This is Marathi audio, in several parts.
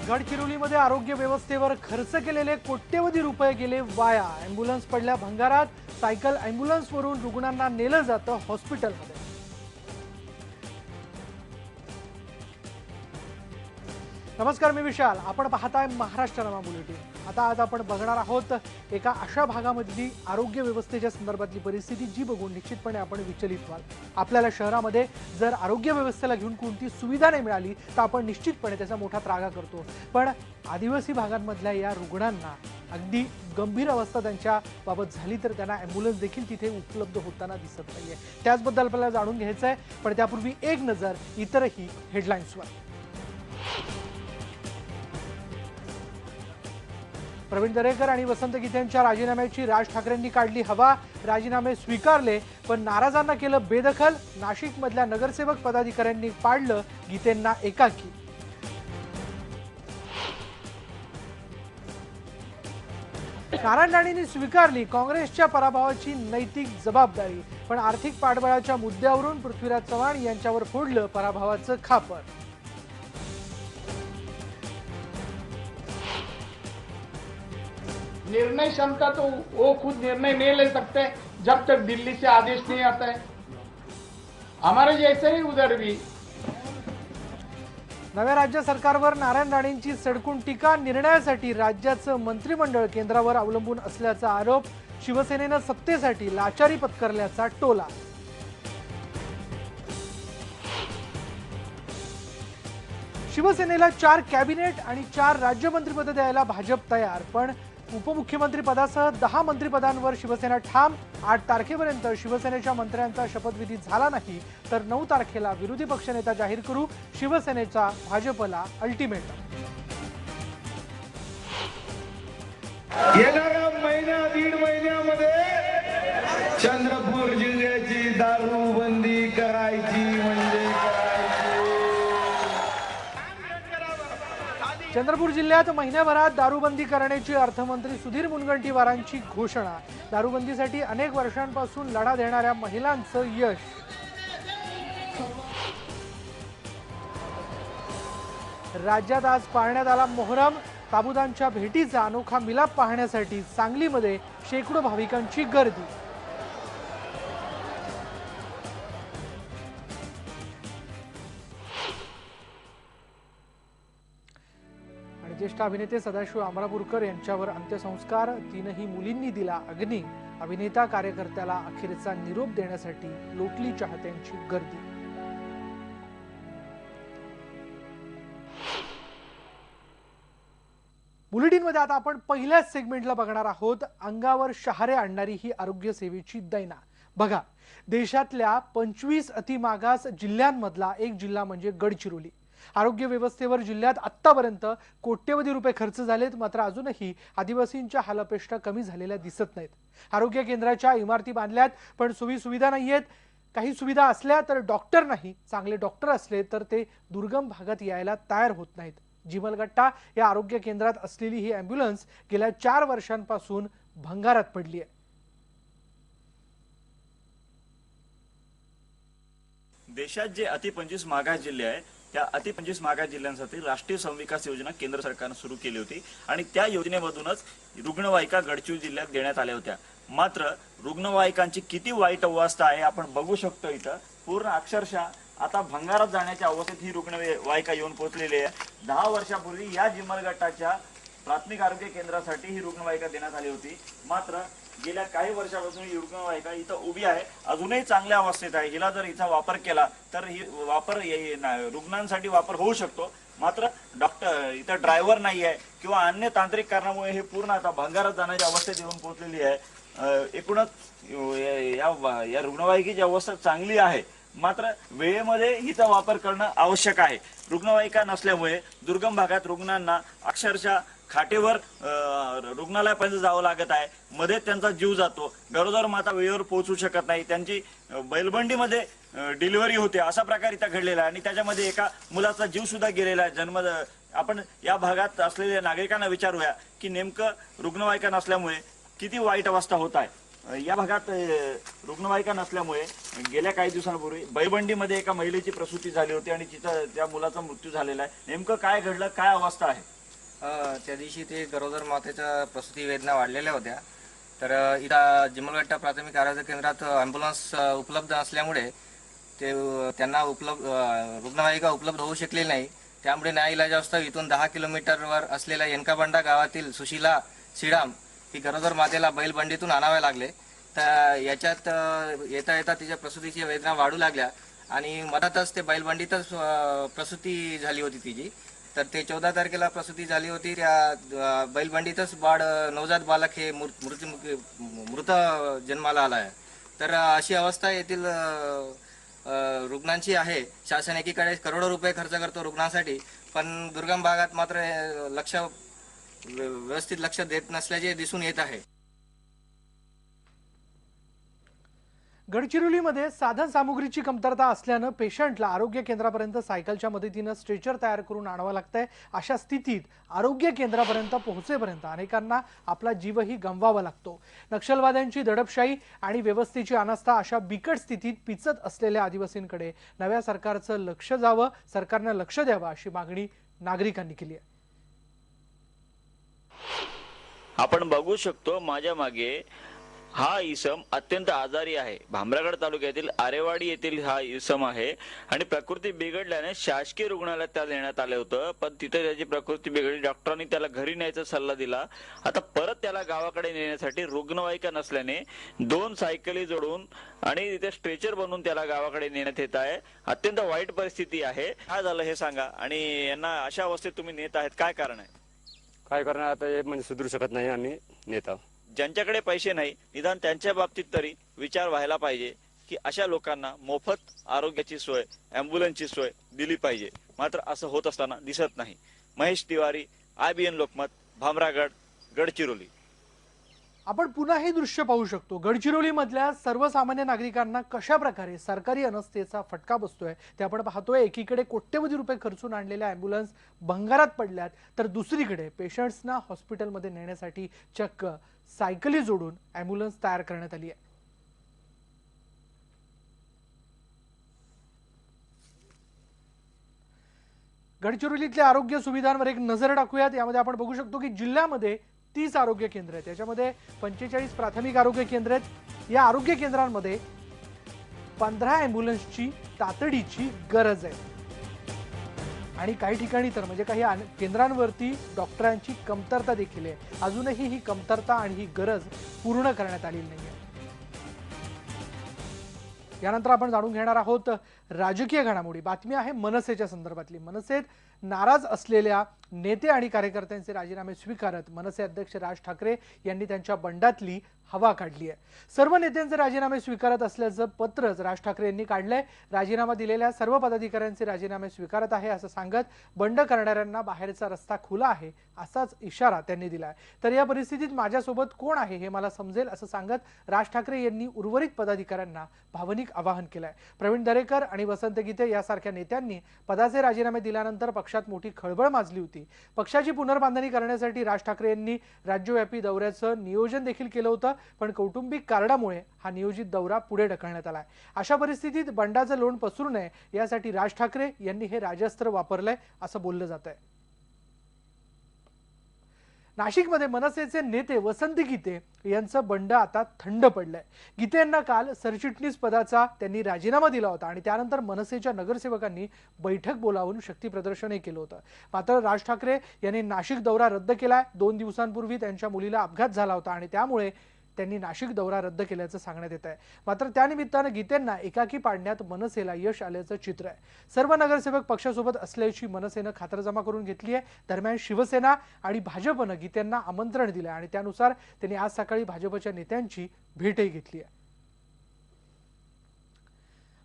गडचिरोलीमध्ये आरोग्य व्यवस्थेवर खर्च केलेले कोट्यवधी रुपये गेले वाया। अँब्युलन्स पडल्या भंगारात। सायकल अँब्युलन्सवरून रुग्णांना नेलं जातं हॉस्पिटलमध्ये। नमस्कार, मी विशाल। आपण पाहताय महाराष्ट्र नमा बुलेटिन। आता आज आपण बघणार आहोत एका अशा भागामधली आरोग्य व्यवस्थेच्या संदर्भातली परिस्थिती जी बघून निश्चितपणे आपण विचलित व्हाल। आपल्याला शहरामध्ये जर आरोग्य व्यवस्थेला घेऊन कोणती सुविधा नाही मिळाली तर आपण निश्चितपणे त्याचा मोठा त्रागा करतो, पण आदिवासी भागांमधल्या या रुग्णांना अगदी गंभीर अवस्था त्यांच्या बाबत झाली तर त्यांना अँब्युलन्स देखील तिथे उपलब्ध होताना दिसत नाहीये। त्याचबद्दल आपल्याला जाणून घ्यायचं आहे, पण त्यापूर्वी एक नजर इतरही हेडलाईन्सवर। प्रवीण दरेकर आणि वसंत गीतेंच्या राजीनाम्याची राज ठाकरेंनी काढली हवा। राजीनामे स्वीकारले, पण नाराजांना केलं बेदखल। नाशिकमधल्या नगरसेवक पदाधिकाऱ्यांनी पाडलं गीतेंना एकाकी। नारायण राणेंनी स्वीकारली काँग्रेसच्या पराभवाची नैतिक जबाबदारी, पण आर्थिक पाठबळाच्या मुद्द्यावरून पृथ्वीराज चव्हाण यांच्यावर फोडलं पराभवाचं खापर। निर्णय क्षमता तो वो खुद निर्णय नहीं ले सकते जब तक दिल्ली से आदेश नहीं आता है। हमारे जैसे ही उधर भी नव्या राज्य सरकारवर नारायण राणेंची सडकून टीका। निर्णयासाठी राज्याचं मंत्रिमंडळ केंद्रावर अवलंबून असल्याचा आरोप। शिवसेनेनं सत्तेसाठी लाचारी पत्करल्याचा टोला। शिवसेनेला 4 कॅबिनेट आणि 4 राज्यमंत्रीपदं द्यायला भाजप तयार, पण उपमुख्यमंत्री पदासह 10 मंत्रिपदांवर शिवसेना ठाम। 8 तारखेपर्यंत शिवसेनेच्या मंत्र्यांचा शपथविधी झाला नाही तर 9 तारखेला विरोधी पक्षनेता जाहीर करू, शिवसेनेचा भाजपला अल्टिमेटम। येणाऱ्या महिना दीड महिन्यामध्ये चंद्रपूर जिल्ह्याची दारूबंदी करायची म्हणजे चंद्रपूर जिल्ह्यात महिन्याभरात दारूबंदी करण्याची अर्थमंत्री सुधीर मुनगंटीवारांची घोषणा। दारूबंदीसाठी अनेक वर्षांपासून लढा देणाऱ्या महिलांचं यश। राज्यात आज पाळण्यात आला मोहरम। ताबुदांच्या भेटीचा अनोखा मिलाप पाहण्यासाठी सांगलीमध्ये शेकडो भाविकांची गर्दी। ज्येष्ठ अभिनेते सदाशिव अमरापूरकर यांच्यावर अंत्यसंस्कार। 3ही मुलींनी दिला अग्नी। अभिनेता कार्यकर्त्याला अखेरचा निरोप देण्यासाठी लोटली चाहत्यांची गर्दी। बुलेटिनमध्ये आता आपण पहिल्याच सेगमेंटला बघणार आहोत, अंगावर शहारे आणणारी ही आरोग्य सेवेची दैना। बघा, देशातल्या 25 अतिमागास जिल्ह्यांमधला एक जिल्हा म्हणजे गडचिरोली। आरोग्य व्यवस्थेवर जिल्ह्यात आतापर्यंत कोट्यवधी रुपये खर्च झालेत, मात्र अजूनही आदिवासींच्या हालअपेष्टा कमी झालेल्या दिसत नाहीत। आरोग्य केंद्राच्या इमारती बांधल्यात, पण सुविधा नाहीयेत। काही सुविधा असल्या तर डॉक्टर नाही। चांगले डॉक्टर असले तर ते दुर्गम भागात यायला तयार होत नाहीत। जिमलगट्टा या आरोग्य केंद्रात असलेली ही अँब्युलन्स गेल्या 4 वर्षांपासून भंगारात पडली आहे। देशात जे अति 25 मागास जिल्हे आहे त्या अति 25 मागास जिल्ह्यांसाठी राष्ट्रीय संविकास योजना केंद्र सरकारने सुरू केली होती आणि त्या योजनेमधूनच रुग्णवाहिका गडचिरोली जिल्ह्यात देण्यात आल्या होत्या। मात्र रुग्णवाहिकांची किती वाईट अवस्था आहे आपण बघू शकतो। इथं पूर्ण अक्षरशः आता भंगारात जाण्याच्या अवस्थेत ही रुग्णवाहिका येऊन पोहोचलेली आहे। 10 वर्षापूर्वी या जिमलगट्टाच्या प्राथमिक आरोग्य केंद्रासाठी ही रुग्णवाहिका देण्यात आली होती, मात्र गेल्या काही वर्षापासून ही रुग्णवाहिका इथं उभी आहे, अजूनही चांगल्या अवस्थेत आहे। हिला जर इथं वापर केला तर ही रुग्णांसाठी वापर होऊ शकतो, मात्र डॉक्टर इथं ड्रायव्हर नाही आहे किंवा अन्य तांत्रिक कारणामुळे हे पूर्ण आता भंगारात जाण्याच्या अवस्थेत येऊन पोहोचलेली आहे। एकूणच या रुग्णवाहिकेची अवस्था चांगली आहे, मात्र वेळेमध्ये हिचा वापर करणं आवश्यक आहे। रुग्णवाहिका नसल्यामुळे दुर्गम भागात रुग्णांना अक्षरशः खाटेवर रुग्णालयापर्यंत जावं लागत आहे। मध्ये त्यांचा जीव जातो। गरोदर माता वेळेवर पोहोचू शकत नाही, त्यांची बैलबंडीमध्ये डिलिव्हरी होते, असा प्रकार इथं घडलेला आहे आणि त्याच्यामध्ये एका मुलाचा जीव सुद्धा गेलेला आहे। आपण या भागात असलेल्या नागरिकांना विचारूया की नेमकं रुग्णवाहिका नसल्यामुळे किती वाईट अवस्था होत आहे। या भागात रुग्णवाहिका नसल्यामुळे गेल्या काही दिवसांपूर्वी बैबंडीमध्ये एका महिलेची प्रसूती झाली होती आणि त्या मुलाचा मृत्यू झालेला आहे। नेमकं काय घडलं, काय अवस्था आहे? त्या दिवशी ते गरोदर मातेच्या प्रसूती वेदना वाढलेल्या होत्या. तर इथं जिमलगट्टा प्राथमिक आरोग्य केंद्रात ॲम्ब्युलन्स उपलब्ध असल्यामुळे त्यांना रुग्णवाहिका उपलब्ध होऊ शकली नाही. त्यामुळे नाईलाजास्तव इथून 10 किलोमीटरवर असलेल्या येनकाबंडा गावातील सुशीला श्रीराम ही गरोदर मातेला बैलबंडीतून आणावे लागले. तर याच्यात येता येता तिच्या प्रसूतीच्या वेदना वाढू लागल्या आणि मधातच ते बैलबंडीतच प्रसूती झाली होती तिची. तर ते 14 तारखेला प्रसूती झाली होती. त्या बैलबंडीतच नवजात बालक हे मृत जन्माला आला आहे. तर अशी अवस्था येथील रुग्णांची आहे. शासन एकीकडे करोडो रुपये खर्च करतो रुग्णांसाठी, पण दुर्गम भागात मात्र व्यवस्थित लक्ष देत नसल्याचे दिसून येत आहे. गडचिरोलीमध्ये साधन सामुग्रीची कमतरता असल्यानं पेशंटला आरोग्य केंद्रापर्यंत सायकलच्या मदतीनं स्ट्रेचर तयार करून आणावं लागतंय. अशा स्थितीत आरोग्य केंद्रापर्यंत पोहोचेपर्यंत अनेकांना आपला जीवही गमवावा लागतो. नक्षलवाद्यांची दडपशाही आणि व्यवस्थेची अनास्था अशा बिकट स्थितीत पिचत असलेल्या आदिवासींकडे नव्या सरकारचं लक्ष जावं, सरकारनं लक्ष द्यावं अशी मागणी नागरिकांनी केली आहे. आपण बघू शकतो माझ्या मागे हा इसम अत्यंत आजारी आहे. भामरागड तालुक्यातील आरेवाडी येथील हा इसम आहे आणि प्रकृती बिघडल्याने शासकीय रुग्णालयात त्याला नेण्यात आले होतं, पण तिथे त्याची प्रकृती बिघडली. डॉक्टरांनी त्याला घरी न्यायचा सल्ला दिला. आता परत त्याला गावाकडे नेण्यासाठी रुग्णवाहिका नसल्याने 2 सायकली जोडून आणि तिथे स्ट्रेचर बनवून त्याला गावाकडे नेण्यात येत आहे. अत्यंत वाईट परिस्थिती आहे. काय झालं हे सांगा आणि यांना अशा अवस्थेत तुम्ही नेत आहेत, काय कारण आहे? काय करणार आता, हे म्हणजे सुधरू शकत नाही आणि नेता ज्यांच्याकडे पैसे नाही निदान त्यांच्या बाबतीत तरी विचार व्हायला पाहिजे की अशा लोकांना मोफत आरोग्याची सोय, ॲम्ब्युलन्सची सोय दिली पाहिजे. मात्र असं होत असताना दिसत नाही. महेश तिवारी, IBN लोकमत, भामरागड, गडचिरोली. आपण पुन्हा हे दृश्य पाहू शकतो. गडचिरोलीमधल्या सर्वसामान्य नागरिकांना कशा प्रकारे सरकारी अनास्थेचा फटका बसतोय ते आपण पाहतोय. एकीकडे कोट्यवधी रुपये खर्चून आणलेल्या ॲम्ब्युलन्स भंगारात पडल्यात, तर दुसरीकडे पेशंट्सना हॉस्पिटलमध्ये नेण्यासाठी चक्क सायकली जोडून ॲम्ब्युलन्स तयार करण्यात आली आहे. गडचिरोलीतल्या आरोग्य सुविधांवर एक नजर टाकूयात. यामध्ये आपण बघू शकतो की जिल्ह्यामध्ये 30 आरोग्य केंद्र आहेत. त्याच्यामध्ये 45 प्राथमिक आरोग्य केंद्र आहेत. या आरोग्य केंद्रांमध्ये 15 ॲम्ब्युलन्सची तातडीची गरज आहे आणि काही ठिकाणी तर म्हणजे काही केंद्रांवरती डॉक्टरांची कमतरता देखील आहे. अजूनही ही कमतरता आणि ही गरज पूर्ण करण्यात आलेली नाहीये. यानंतर आपण जाणून घेणार आहोत राजकीय घडामोडी. बातमी आहे मनसेच्या संदर्भातली. मनसेत नाराज असलेल्या नेते आणि कार्यकर्त्यांचे राजीनामे स्वीकारत मनसे अध्यक्ष राज ठाकरे यांनी त्यांच्या बंडातली हवा काढली आहे. सर्व नेत्यांचे राजीनामे स्वीकारत असल्याचं पत्रच राज ठाकरे यांनी काढलंय. राजीनामा दिलेल्या सर्व पदाधिकाऱ्यांचे राजीनामे स्वीकारत आहे असं सांगत बंड करणाऱ्यांना बाहेरचा रस्ता खुला आहे असाच इशारा त्यांनी दिलाय. तर या परिस्थितीत माझ्यासोबत कोण आहे हे मला समजेल असं सांगत राज ठाकरे यांनी उर्वरित पदाधिकाऱ्यांना भावनिक आवाहन केलंय. प्रवीण दरेकर आणि वसंत गीते यासारख्या नेत्यांनी पदाचे राजीनामे दिल्यानंतर पक्षात मोठी खळबळ माजली होती. पक्षाची पुनर्बांधणी करण्यासाठी राज ठाकरे यांनी राज्यव्यापी दौऱ्याचं नियोजन देखील केलं होतं, पण कौटुंबिक कारणामुळे हा नियोजित दौरा पुढे ढकलण्यात आलाय. अशा परिस्थितीत बंडाचं लोण पसरू नये यासाठी राज ठाकरे यांनी हे राजस्त्र वापरलंय असं बोललं जात आहे. नाशिकमध्ये मनसेचे नेते वसंत गीते यांचं बंड आता थंड पडलंय. गीते यांना काल सरचिटणीस पदाचा त्यांनी राजीनामा दिला होता आणि त्यानंतर मनसेच्या नगरसेवकांनी बैठक बोलावून शक्ती प्रदर्शनही केलं होतं. मात्र राज ठाकरे यांनी नाशिक दौरा रद्द केलाय. 2 दिवसांपूर्वी त्यांच्या मुलीला अपघात झाला होता आणि त्यामुळे त्यांनी नाशिक दौरा रद्द केल्याचं सांगण्यात येत आहे. मात्र त्यानिमित्तानं गीतेंना एकाकी पाडण्यात मनसेला यश आल्याचं चित्र आहे. सर्व नगरसेवक पक्षासोबत असल्याची मनसेनं खातरजमा करून घेतली आहे. दरम्यान शिवसेना आणि भाजपनं गीतेंना आमंत्रण दिलं आणि त्यानुसार त्यांनी आज सकाळी भाजपच्या नेत्यांची भेटही घेतली आहे.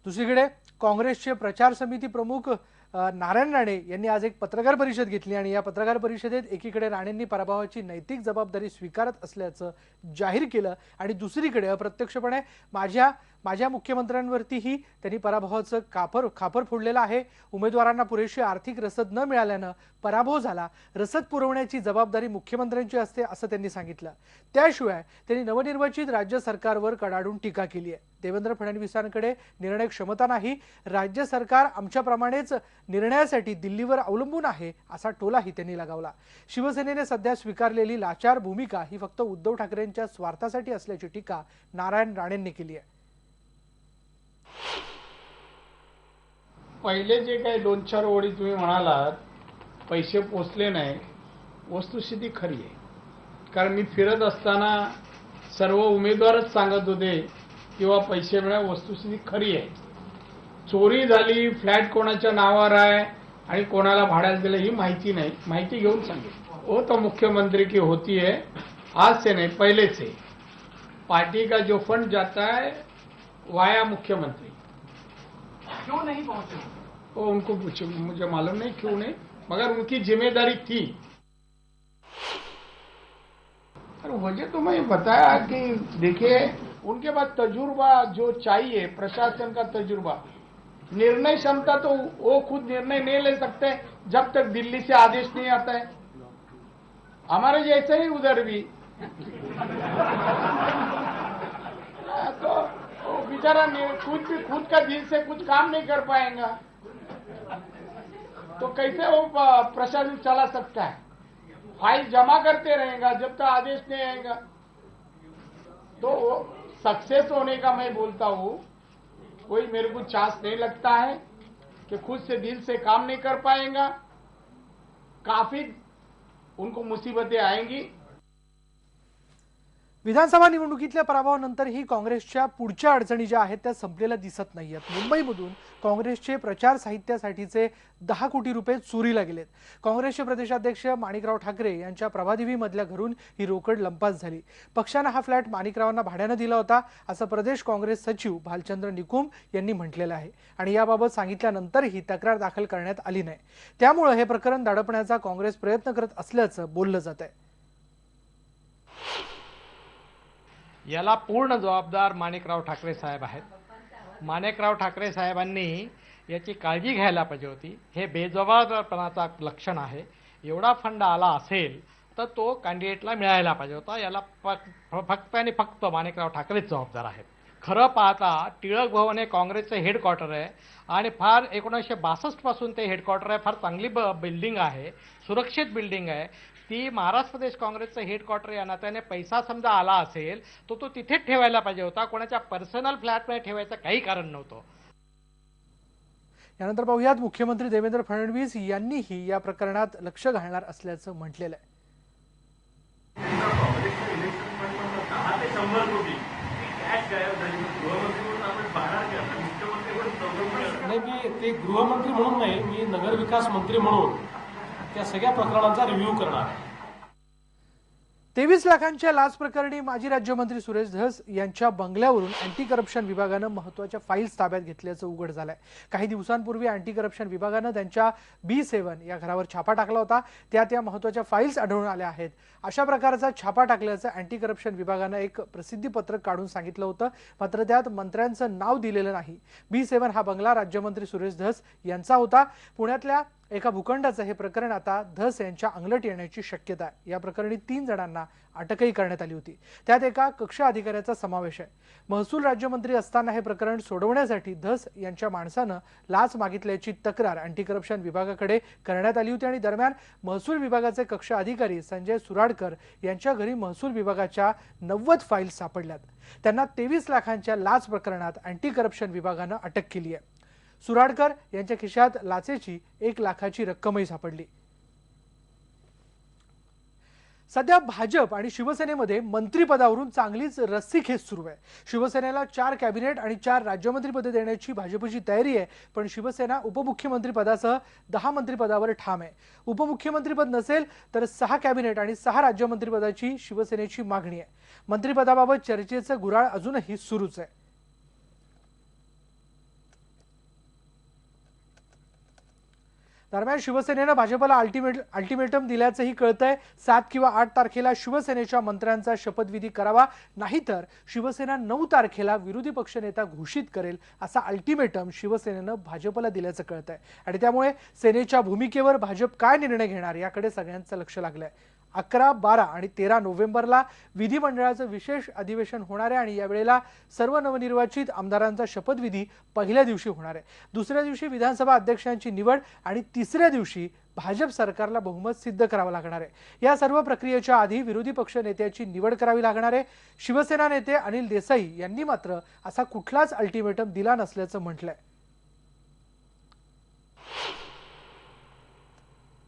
दुसरीकडे काँग्रेसचे प्रचार समिती प्रमुख नारायण राणे यांनी आज एक पत्रकार परिषद घेतली आणि या पत्रकार परिषदेत एकीकडे राणेंनी पराभवाची नैतिक जबाबदारी स्वीकारत असल्याचं जाहीर केलं आणि दुसरीकडे अप्रत्यक्षपणे माझ्या माझ्या मुख्यमंत्र्यांवरतीही त्यांनी पराभवाचं खापर फोडलेलं आहे। उमेदवारांना पुरेशी आर्थिक रसद न मिळाल्यानं पराभव झाला। रसद पुरवण्याची जबाबदारी मुख्यमंत्र्यांची असते असं त्यांनी सांगितलं। त्याशिवाय त्यांनी नवनिर्वाचित राज्य सरकारवर कडाडून टीका केली आहे। देवेंद्र फडणवीसांकडे निर्णय क्षमता नाही, राज्य सरकार आमच्याप्रमाणेच निर्णयासाठी दिल्लीवर अवलंबून आहे असा टोलाही त्यांनी लगावला। शिवसेनेने सध्या स्वीकारलेली लाचार भूमिका ही फक्त उद्धव ठाकरेंच्या स्वार्थासाठी असल्याची टीका नारायण राणेंनी केली आहे। पहिले जे काही 2-4 ओळी तुम्ही म्हणालात पैसे पोचले नाही, वस्तुस्थिती खरी आहे। कारण मी फिरत असताना सर्व उमेदवारच सांगत होते किंवा पैसे मिळाले, वस्तुस्थिती खरी आहे। चोरी झाली, फ्लॅट कोणाच्या नावावर आहे आणि कोणाला भाड्याला दिलं ही माहिती नाही, माहिती घेऊन सांगितलं। वो तो मुख्यमंत्री की होती है, आज से नहीं पहले से। पार्टी का जो फंड जाता है वाया मुख्यमंत्री, क्यों नहीं पहुंचे वो उनको पूछो, मुझे मालूम नहीं क्यों नहीं, मगर उनकी जिम्मेदारी थी। और वजह तो मैं बताया कि देखिए उनके पास तजुर्बा जो चाहिए, प्रशासन का तजुर्बा, निर्णय क्षमता तो वो खुद निर्णय नहीं ले सकते जब तक दिल्ली से आदेश नहीं आता है। हमारे जैसे ही उधर भी तो बेचारा खुद का दिल से कुछ काम नहीं कर पाएगा तो कैसे वो प्रशासन चला सकता है। फाइल जमा करते रहेगा जब तक आदेश नहीं आएगा। तो सक्सेस होने का मैं बोलता हूँ कोई मेरे को चांस नहीं लगता है कि खुद से दिल से काम नहीं कर पाएगा, काफी उनको मुसीबतें आएंगी। विधानसभा निवडणुकीतल्या पराभवानंतरही काँग्रेसच्या पुढच्या अडचणी ज्या आहेत त्या संपलेल्या दिसत नाहीयेत। मुंबईमधून काँग्रेसचे प्रचार साहित्यासाठीचे 10 कोटी रुपये चोरीला गेलेत। काँग्रेसचे प्रदेशाध्यक्ष माणिकराव ठाकरे यांच्या प्रभादेवीमधल्या घरून ही रोकड लंपास झाली। पक्षानं हा फ्लॅट माणिकरावांना भाड्यानं दिला होता असं प्रदेश काँग्रेस सचिव भालचंद्र निकुम यांनी म्हटलेलं आहे आणि याबाबत सांगितल्यानंतरही तक्रार दाखल करण्यात आली नाही। त्यामुळे हे प्रकरण दडपण्याचा काँग्रेस प्रयत्न करत असल्याचं बोललं जात आहे। याला पूर्ण जबाबदार माणिकराव ठाकरे साहेब आहेत। माणिकराव ठाकरे साहेबांनी याची काळजी घ्यायला पाहिजे होती। हे बेजबाबदारपणाचा लक्षण आहे। एवढा फंड आला असेल तर तो कॅन्डिडेटला मिळायला पाहिजे होता। याला फक्त आणि फक्त माणिकराव ठाकरेच जबाबदार आहेत। खरं पाहता टिळक भवन हे काँग्रेसचं हेडक्वार्टर आहे आणि फार 1962 पासून ते हेडक्वार्टर आहे। फार चांगली बिल्डिंग आहे, सुरक्षित बिल्डिंग आहे। ती महाराष्ट्र प्रदेश काँग्रेसचं हेडक्वार्टर या नात्याने पैसा समजा आला असेल तो तिथेच ठेवायला पाहिजे होता। कोणाच्या पर्सनल फ्लॅटमध्ये ठेवायचं काही कारण नव्हतं। यानंतर पाहूयात मुख्यमंत्री देवेंद्र फडणवीस यांनीही या प्रकरणात लक्ष घालणार असल्याचं म्हटलेलं आहे। नाही, मी ते गृहमंत्री म्हणून नाही, मी नगरविकास मंत्री म्हणून त्या सगळ्या प्रकरणांचा रिव्ह्यू करणार आहे। 23 लाखांच्या लाच प्रकरणी माजी राज्यमंत्री सुरेश धस यांच्या बंगल्यावरून अँटी करप्शन विभागानं महत्त्वाच्या फाईल्स ताब्यात घेतल्याचं उघड झालंय। काही दिवसांपूर्वी अँटी करप्शन विभागानं त्यांच्या B7 या घरावर छापा टाकला होता। त्यात या महत्त्वाच्या फाईल्स आढळून आल्या आहेत। अशा प्रकारचा छापा टाकल्याचं अँटी करप्शन विभागानं एक प्रसिद्धी पत्रक काढून सांगितलं होतं, मात्र त्यात मंत्र्यांचं नाव दिलेलं नाही। B7 हा बंगला राज्यमंत्री सुरेश धस यांचा होता। पुण्यातल्या एका भूखंडाचं हे प्रकरण आता धस यांच्या अंगलट येण्याची शक्यता आहे। या प्रकरणी 3 जणांना अटकही करण्यात आली होती। त्यात एका कक्ष अधिकाऱ्याचा समावेश आहे। महसूल राज्यमंत्री असताना हे प्रकरण सोडवण्यासाठी धस यांच्या माणसानं लाच मागितल्याची तक्रार अँटी करप्शन विभागाकडे करण्यात आली होती आणि दरम्यान महसूल विभागाचे कक्ष अधिकारी संजय सुराडकर यांच्या घरी महसूल विभागाच्या 90 फाईल्स सापडल्यात। त्यांना 23 लाखांच्या लाच प्रकरणात अँटी करप्शन विभागानं अटक केली आहे। सुराडकर यांच्या खिशात लाचेची 1 लाखाची रक्कमही सापडली। सध्या भाजप आणि शिवसेनेमध्ये मंत्रिपदावरून चांगलीच रस्सीखेच सुरू आहे। शिवसेनेला 4 कॅबिनेट आणि 4 राज्यमंत्रीपदे देण्याची भाजपची तयारी आहे, पण शिवसेना उपमुख्यमंत्रीपदासह 10 मंत्रिपदावर ठाम आहे। उपमुख्यमंत्रीपद नसेल तर 6 कॅबिनेट आणि 6 राज्यमंत्रीपदाची शिवसेनेची मागणी आहे। मंत्रिपदाबाबत चर्चेचं गुऱ्हाळ अजूनही सुरूच आहे। दरम्यान शिवसेनेनं भाजपला अल्टिमेटम दिल्याचंही कळतंय। 7 किंवा 8 तारखेला शिवसेनेच्या मंत्र्यांचा शपथविधी करावा, नाहीतर शिवसेना 9 तारखेला विरोधी पक्षनेता घोषित करेल असा अल्टिमेटम शिवसेनेनं भाजपला दिल्याचं कळतंय। आणि त्यामुळे सेनेच्या भूमिकेवर भाजप काय निर्णय घेणार याकडे सगळ्यांचं लक्ष लागलंय। 11, 12 आणि 13 नोव्हेंबरला विधिमंडळाचं विशेष अधिवेशन होणार आहे आणि यावेळेला सर्व नवनिर्वाचित आमदारांचा शपथविधी पहिल्या दिवशी होणार आहे। दुसऱ्या दिवशी विधानसभा अध्यक्षांची निवड आणि तिसऱ्या दिवशी भाजप सरकारला बहुमत सिद्ध करावं लागणार आहे। या सर्व प्रक्रियेच्या आधी विरोधी पक्ष नेत्याची निवड करावी लागणार आहे। शिवसेना नेते अनिल देसाई यांनी मात्र असा कुठलाच अल्टिमेटम दिला नसल्याचं म्हटलंय।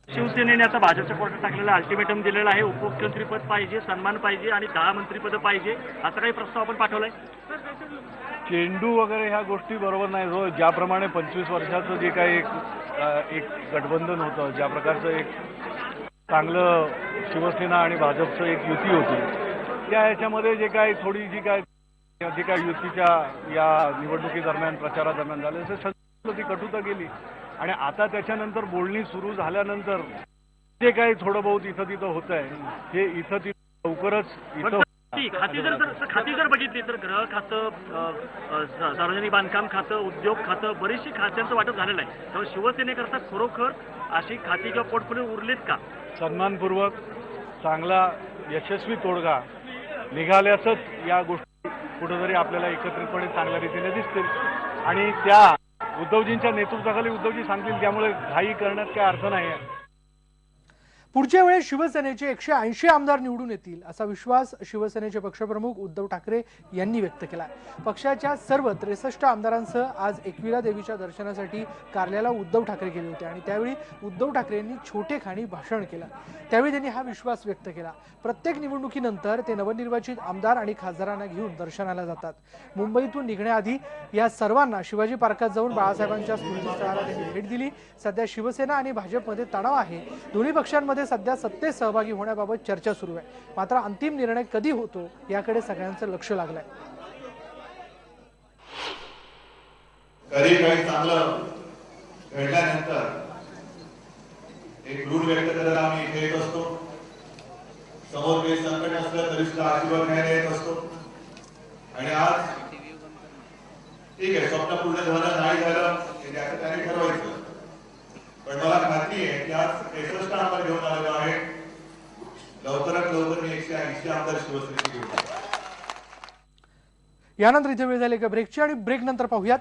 शिवसेनेने आता भाजपच्या कोर्टात टाकलेला अल्टिमेटम दिलेला आहे। उपमुख्यमंत्रीपद पाहिजे, सन्मान पाहिजे आणि 10 मंत्रीपद पाहिजे, असा काही प्रस्ताव आपण पाठवलाय। चेंडू वगैरे ह्या गोष्टी बरोबर नाही। जो ज्याप्रमाणे 25 वर्षाचं जे काही एक गठबंधन होतं, ज्या प्रकारचं एक चांगलं शिवसेना आणि भाजपचं एक युती होती, त्या ह्याच्यामध्ये जे काय युतीच्या या निवडणुकी दरम्यान प्रचारादरम्यान झाले असे सगळं ती कटुता गेली। आणि आता त्याच्यानंतर बोलणी सुरू झाल्यानंतर जे काही थोडं बहुत इथं तिथं होत आहे, हे इथं तिथं लवकरच खाती जर बघितली तर गृह खातं, सार्वजनिक बांधकाम खातं, उद्योग खातं, बरीचशी खात्यांचं वाटप झालेलं आहे। त्यामुळे शिवसेनेकरता खरोखर अशी खाती किंवा पोर्टफोलिओ उरलीत का? सन्मानपूर्वक चांगला यशस्वी तोडगा निघाल्यासच या गोष्टी कुठेतरी आपल्याला एकत्रितपणे चांगल्या रीतीने दिसतील आणि त्या उद्धवजींच्या नेतृत्वाखाली उद्धवजी सांगतील, त्यामुळे घाई करण्यात काही अर्थ नाही आहे। पुढच्या वेळेस शिवसेनेचे 180 आमदार निवडून येतील असा विश्वास शिवसेनेचे पक्षप्रमुख उद्धव ठाकरे यांनी व्यक्त केला। पक्षाच्या सर्व 63 आमदारांसह आज एकविरा देवीच्या दर्शनासाठी कार्ल्याला उद्धव ठाकरे गेले होते आणि त्यावेळी उद्धव ठाकरे यांनी छोटेखानी भाषण केलं। त्यावेळी त्यांनी हा विश्वास व्यक्त केला। प्रत्येक निवडणुकीनंतर ते नवनिर्वाचित आमदार आणि खासदारांना घेऊन दर्शनाला जातात। मुंबईतून निघण्याआधी या सर्वांना शिवाजी पार्कात जाऊन बाळासाहेबांच्या स्मृतिस्थळाला त्यांनी भेट दिली। सध्या शिवसेना आणि भाजपमध्ये तणाव आहे। दोन्ही पक्षांमध्ये सध्या सत्तेत सहभागी होण्याबाबत चर्चा सुरू आहे। मात्र अंतिम निर्णय कधी होतो याकडे सगळ्यांचं लक्ष लागलंय। कधी काही चांगलं घडल्यानंतर एक ऋण व्यक्त करायला आम्ही इथे येत असतो। समोर काही संकट असलं तरी सुद्धा आशीर्वाद घ्यायला येत असतो। आणि आज ठीक आहे, स्वप्न पूर्ण झालं नाही झालं हे त्याचं त्याने ठरवायचं, पण मला खात्री आहे की आज 63 आमदार घेऊन आलेलो आहे। लवकरात लवकर मी 180 आमदार शिवसेनेचे घेऊन येतो। यानंतर इथे वेळ झाली एका ब्रेकची आणि ब्रेक नंतर पाहूयात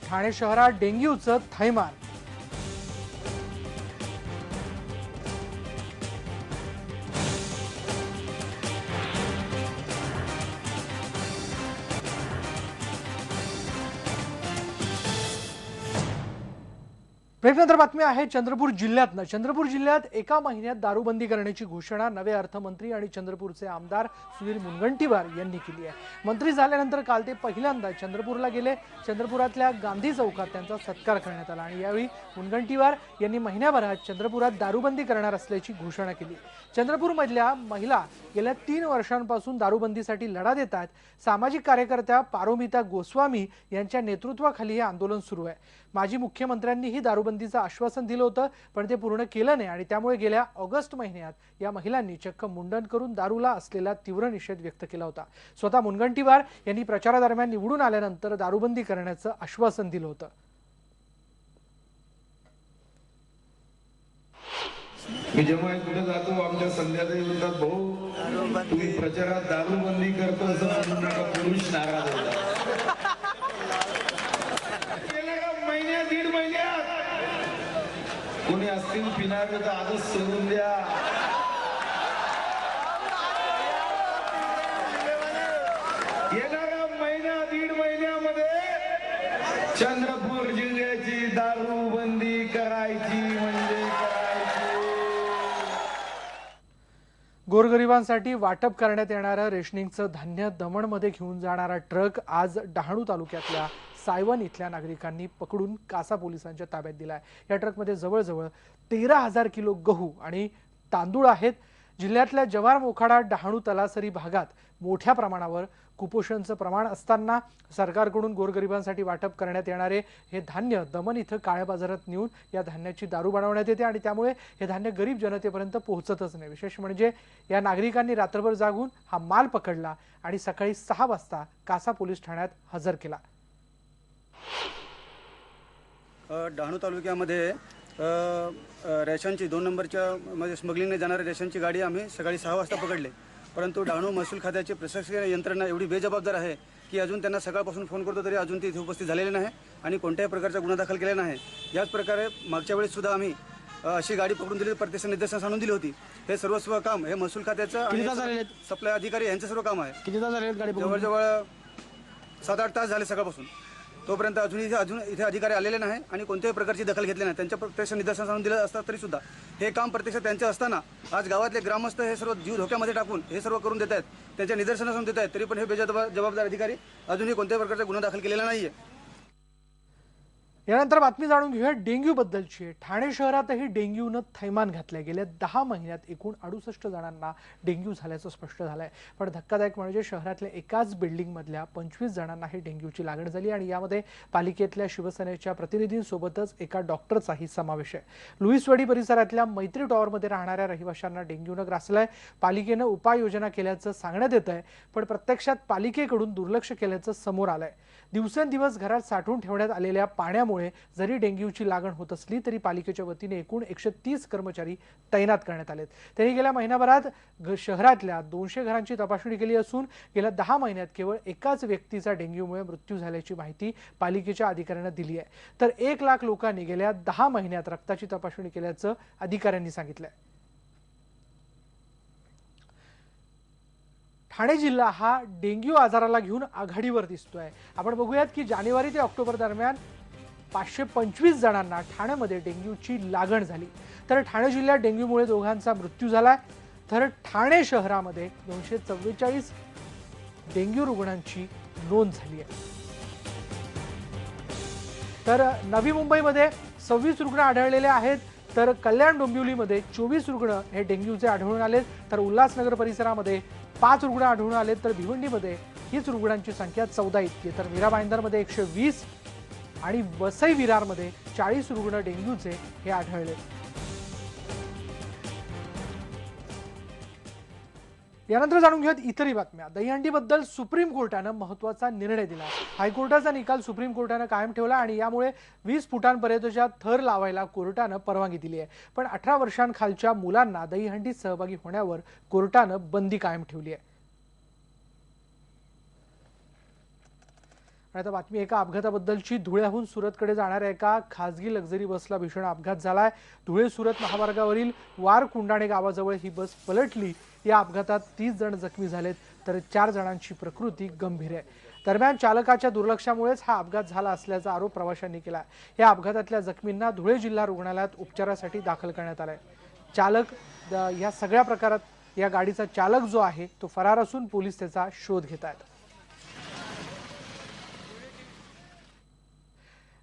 ठाणे शहरात डेंग्यूचं थैमान। ब्रेकनंतर बातमी आहे चंद्रपूर जिल्ह्यातनं। चंद्रपूर जिल्ह्यात एका महिन्यात दारूबंदी करण्याची घोषणा नवे अर्थमंत्री आणि चंद्रपूरचे आमदार सुनील मुनगंटीवार यांनी केली आहे। मंत्री झाल्यानंतर काल ते पहिल्यांदा चंद्रपूरला गेले। चंद्रपुरातल्या गांधी चौकात त्यांचा सत्कार करण्यात आला आणि यावेळी मुनगंटीवार यांनी महिन्याभरात चंद्रपुरात दारूबंदी करणार असल्याची घोषणा केली। चंद्रपूरमधल्या महिला गेल्या 3 वर्षांपासून दारूबंदीसाठी लढा देतात। सामाजिक कार्यकर्त्या पारोमिता गोस्वामी यांच्या नेतृत्वाखाली हे आंदोलन सुरू आहे। माजी मुख्यमंत्र्यांनीही दारूबंदीचं आश्वासन दिलं होतं, पण ते पूर्ण केलं नाही आणि त्यामुळे गेल्या ऑगस्ट महिन्यात या महिलांनी चक्क मुंडन करून दारूला असलेला तीव्र निषेध व्यक्त केला होता। स्वतः मुनगंटीवार यांनी प्रचारादरम्यान निवडून आल्यानंतर दारूबंदी करण्याचं आश्वासन दिलं होतं। मी जेव्हा कुठे जातो आमच्या संध्याताई म्हणतात, भाऊ तुम्ही प्रचारात दारूबंदी करतो असं म्हणून नका, पुरुष नाराज होतात। महिन्यात 1.5 महिन्यात कोणी असतील पिणार तर आजच सोडून द्या। येणाऱ्या महिन्या 1.5 महिन्यामध्ये चंद्रपूर जिल्ह्याची दारूबंदी करायची म्हणजे करायची। गोरगरिबांसाठी वाटप करण्यात येणारं रेशनिंगचं धान्य दमणमध्ये घेऊन जाणारा ट्रक आज डहाणू तालुक्यातल्या सायवन इथल्या नागरिकांनी पकडून कासा पोलिसांच्या ताब्यात दिलाय। या ट्रकमध्ये जवळजवळ 13,000 किलो गहू आणि तांदूळ आहेत। जिल्ह्यातल्या जव्हार मोखाडा डहाणू तलासरी भागात मोठ्या प्रमाणावर कुपोषणचं प्रमाण असताना सरकारकडून गोरगरिबांसाठी वाटप करण्यात येणारे हे धान्य दमन इथं काळ्या बाजारात नेऊन या धान्याची दारू बनवण्यात येते आणि त्यामुळे हे धान्य गरीब जनतेपर्यंत पोहोचतच नाही। विशेष म्हणजे या नागरिकांनी रात्रभर जागून हा माल पकडला आणि सकाळी 6 वाजता कासा पोलीस ठाण्यात हजर केला। डहाणू तालुक्यामध्ये रेशनची 2 नंबरच्या म्हणजे स्मगलिंगने जाणाऱ्या रेशनची गाडी आम्ही सकाळी 6 वाजता पकडले, परंतु डहाणू महसूल खात्याची प्रशासकीय यंत्रणा एवढी बेजबाबदार आहे की अजून त्यांना सकाळपासून फोन करतो तरी अजून ते इथे उपस्थित झालेले नाही आणि कोणत्याही प्रकारचा गुन्हा दाखल केलेला नाही। याच प्रकारे मागच्या वेळेस सुद्धा आम्ही अशी गाडी पकडून दिली, प्रत्यक्ष निदर्शनास आणून दिली होती। हे सर्वस्व काम हे महसूल खात्याचं आणि सप्लाय अधिकारी यांचं सर्व काम आहे। किती तास झाले गाडी जवळजवळ 7-8 तास झाले सकाळपासून, तोपर्यंत अजून इथे अधिकारी आलेले नाही आणि कोणत्याही प्रकारची दखल घेतली नाही। त्यांच्या प्रत्यक्ष निदर्शनास आणून दिलं असतं तरी सुद्धा हे काम प्रत्यक्ष त्यांचं असताना आज गावातले ग्रामस्थ हे सर्व जीव धोक्यामध्ये टाकून हे सर्व करून देत आहेत, त्यांच्या निदर्शनास आणून देत आहेत, तरी पण हे जबाबदार अधिकारी अजूनही कोणत्याही प्रकारचा गुन्हा दाखल केलेला नाहीये। यानंतर बातमी जाणून घेऊया डेंग्यू बद्दलची। ठाणे शहरातही डेंग्यूनं थैमान घातलंय। गेल्या 10 महिन्यात एकूण 68 जणांना डेंग्यू झाल्याचं स्पष्ट झालंय। पण धक्कादायक म्हणजे शहरातल्या एकाच बिल्डिंग मधल्या 25 जणांना ही डेंग्यूची लागण झाली आणि यामध्ये पालिकेतल्या शिवसेनेच्या प्रतिनिधींसोबतच एका डॉक्टरचाही समावेश आहे। लुईसवाडी परिसरातल्या मैत्री टॉवरमध्ये राहणाऱ्या रहिवाशांना डेंग्यूनं ग्रासलंय। पालिकेनं उपाययोजना केल्याचं सांगण्यात येत आहे, पण प्रत्यक्षात पालिकेकडून दुर्लक्ष केल्याचं समोर आलंय। दिवसेंदिवस घरात साठवून ठेवण्यात आलेल्या पाण्यामुळे जरी डेंग्यूची लागण होत असली तरी पालिकेच्या वतीने एकूण 130 कर्मचारी तैनात करण्यात आलेत। त्यांनी गेल्या महिनाभरात शहरातल्या 200 घरांची तपासणी केली असून गेल्या 10 महिन्यात केवळ एकाच व्यक्तीचा डेंग्यूमुळे मृत्यू झाल्याची माहिती पालिकेच्या अधिकाऱ्यांना दिली आहे। तर 1 लाख लोकांनी गेल्या 10 महिन्यात रक्ताची तपासणी केल्याचं अधिकाऱ्यांनी सांगितलंय। ठाणे जिल्हा हा डेंग्यू आजाराला घेऊन आघाडीवर दिसतोय। आपण बघूयात की जानेवारी ते ऑक्टोबर दरम्यान 525 जणांना ठाण्यामध्ये डेंग्यूची लागण झाली, तर ठाणे जिल्ह्यात डेंग्यूमुळे दोघांचा मृत्यू झालाय। तर ठाणे शहरामध्ये 244 डेंग्यू रुग्णांची नोंद झाली आहे। तर नवी मुंबईमध्ये 26 रुग्ण आढळलेले आहेत, तर कल्याण डोंबिवलीमध्ये 24 रुग्ण हे डेंग्यूचे आढळून आलेत, तर उल्हासनगर परिसरामध्ये 5 रुग्ण आढळून आलेत, तर भिवंडीमध्ये हीच रुग्णांची संख्या 14 इतकी आहे। तर मीरा भाईंदरमध्ये 120 आणि वसई विरारमध्ये 40 रुग्ण डेंग्यूचे हे आढळले। यानंतर जाणून घेऊयात इतरही बातम्या। दहीहंडीबद्दल सुप्रीम कोर्टानं महत्त्वाचा निर्णय दिला। हायकोर्टाचा निकाल सुप्रीम कोर्टानं कायम ठेवला आणि यामुळे 20 फुटांपर्यंतच्या थर लावायला कोर्टानं परवानगी दिली आहे। पण 18 वर्षांखालच्या मुलांना दहीहंडीत सहभागी होण्यावर कोर्टानं बंदी कायम ठेवली आहे। आता बातमी एका अपघाताबद्दलची। धुळ्याहून सुरतकडे जाणाऱ्या एका खासगी लक्झरी बसला भीषण अपघात झालाय। धुळे सुरत महामार्गावरील वार कुंडाणे गावाजवळ ही बस पलटली। या अपघातात 30 जण जखमी झालेत, तर 4 जणांची प्रकृती गंभीर आहे। दरम्यान चालकाच्या दुर्लक्षामुळेच हा अपघात झाला असल्याचा आरोप प्रवाशांनी केला। या अपघातातल्या जखमींना धुळे जिल्हा रुग्णालयात उपचारासाठी दाखल करण्यात आलंय। चालक या सगळ्या प्रकारात या गाडीचा चालक जो आहे तो फरार असून पोलीस त्याचा शोध घेत आहेत।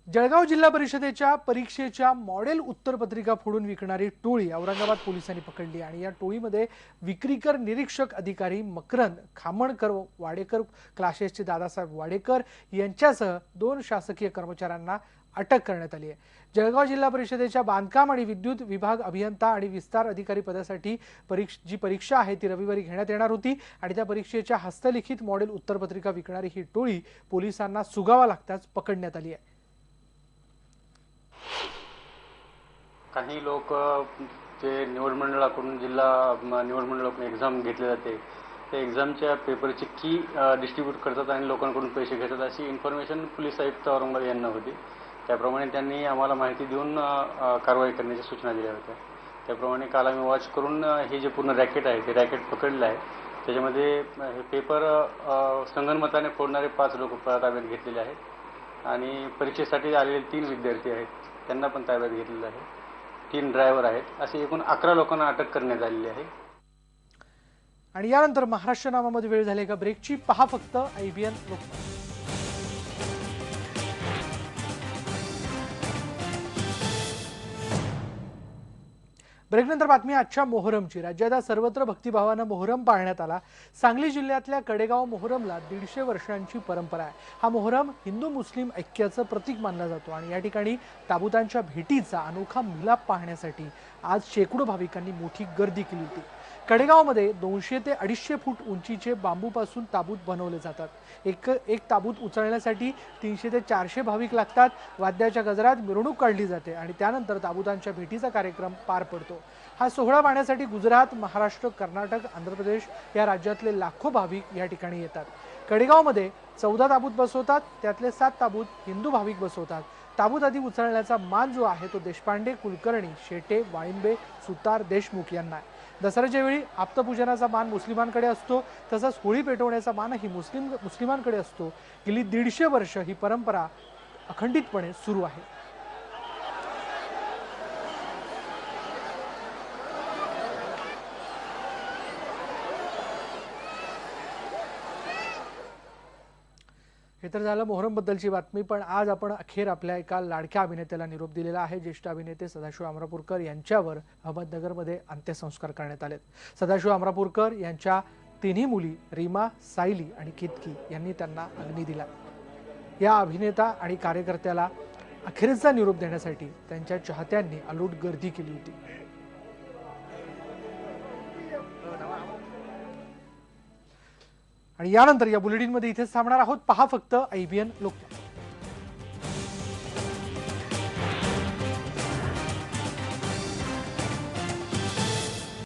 जळगाव जिल्हा परिषदेच्या परीक्षेच्या मॉडेल उत्तरपत्रिका फोडून विकणारी टोळी औरंगाबाद पोलिसांनी पकडली आणि या टोळीमध्ये विक्रीकर निरीक्षक अधिकारी मकरंद खामणकर वाडेकर, क्लासेसचे दादासाहेब वाडेकर यांच्यासह 2 शासकीय कर्मचाऱ्यांना अटक करण्यात आली आहे। जळगाव जिल्हा परिषदेच्या बांधकाम आणि विद्युत विभाग अभियंता आणि विस्तार अधिकारी पदासाठी जी परीक्षा आहे ती रविवारी घेण्यात येणार होती आणि त्या परीक्षेच्या हस्तलिखित मॉडेल उत्तरपत्रिका विकणारी ही टोळी पोलिसांना सुगावा लागताच पकडण्यात आली आहे। काही लोक जे निवड मंडळाकडून जिल्हा निवड मंडळाकडून एक्झाम घेतले जाते त्या एक्झामच्या पेपरची की डिस्ट्रीब्यूट करतात आणि लोकांकडून पैसे घेतात अशी इन्फॉर्मेशन पोलीस आयुक्त औरंगाबाद यांना होती। त्याप्रमाणे त्यांनी आम्हाला माहिती देऊन कारवाई करण्याच्या सूचना दिल्या होत्या। त्याप्रमाणे काल आम्ही वॉच करून हे जे पूर्ण रॅकेट आहे ते रॅकेट पकडलं आहे। त्याच्यामध्ये हे पेपर संगनमताने फोडणारे 5 लोक ताब्यात घेतलेले आहेत आणि परीक्षेसाठी आलेले 3 विद्यार्थी आहेत त्यांना पण ताब्यात घेतलेलं आहे। 3 ड्रायव्हर आहेत। असे एकूण 11 लोकांना अटक करण्यात आलेली आहे। आणि यानंतर महाराष्ट्र नामामध्ये वेळ झाली का ब्रेकची। पहा फक्त IBN लोकमत। ब्रेकनंतर बातमी आजच्या मोहरमची। राज्यात आज सर्वत्र भक्तिभावानं मोहरम पाळण्यात आला। सांगली जिल्ह्यातल्या कडेगाव मोहरमला 150 वर्षांची परंपरा आहे। हा मोहरम हिंदू मुस्लिम ऐक्याचं प्रतीक मानला जातो आणि या ठिकाणी ताबुतांच्या भेटीचा अनोखा मिलाप पाहण्यासाठी आज शेकडो भाविकांनी मोठी गर्दी केली होती। कडेगावमध्ये 200 ते 250 फूट उंचीचे बांबूपासून ताबूत बनवले जातात। एक ताबूत उचलण्यासाठी 300 ते 400 भाविक लागतात। वाद्याच्या गजरात मिरवणूक काढली जाते आणि त्यानंतर ताबुतांच्या भेटीचा कार्यक्रम पार पडतो। हा सोहळा पाहण्यासाठी गुजरात, महाराष्ट्र, कर्नाटक, आंध्र प्रदेश या राज्यातले लाखो भाविक या ठिकाणी येतात। कडेगावमध्ये 14 ताबूत बसवतात, त्यातले 7 ताबूत हिंदू भाविक बसवतात। ताबूत आधी उचलण्याचा मान जो आहे तो देशपांडे, कुलकर्णी, शेटे, वाळिंबे, सुतार, देशमुख यांना आहे। दसऱ्याच्या वेळी आप्तपूजनाचा मान मुस्लिमांकडे असतो, तसंच होळी पेटवण्याचा मानही मुस्लिमांकडे असतो। गेली 150 वर्ष ही परंपरा अखंडितपणे सुरू आहे। हे तर झालं मोहरम बद्दलची बातमी, पण आज आपण अखेर आपल्या एका लाडक्या अभिनेत्याला निरोप दिलेला आहे। ज्येष्ठ अभिनेते सदाशिव अमरापूरकर यांच्यावर अहमदनगरमध्ये अंत्यसंस्कार करण्यात आले। सदाशिव अमरापूरकर यांच्या तिन्ही मुली रीमा, सायली आणि केतकी यांनी त्यांना अग्नी दिला। या अभिनेता आणि कार्यकर्त्याला अखेरचा निरोप देण्यासाठी त्यांच्या चाहत्यांनी अलोट गर्दी केली होती। आणि यानंतर या बुलेटिनमध्ये इथेच थांबणार आहोत। पहा फक्त IBN लोकमत।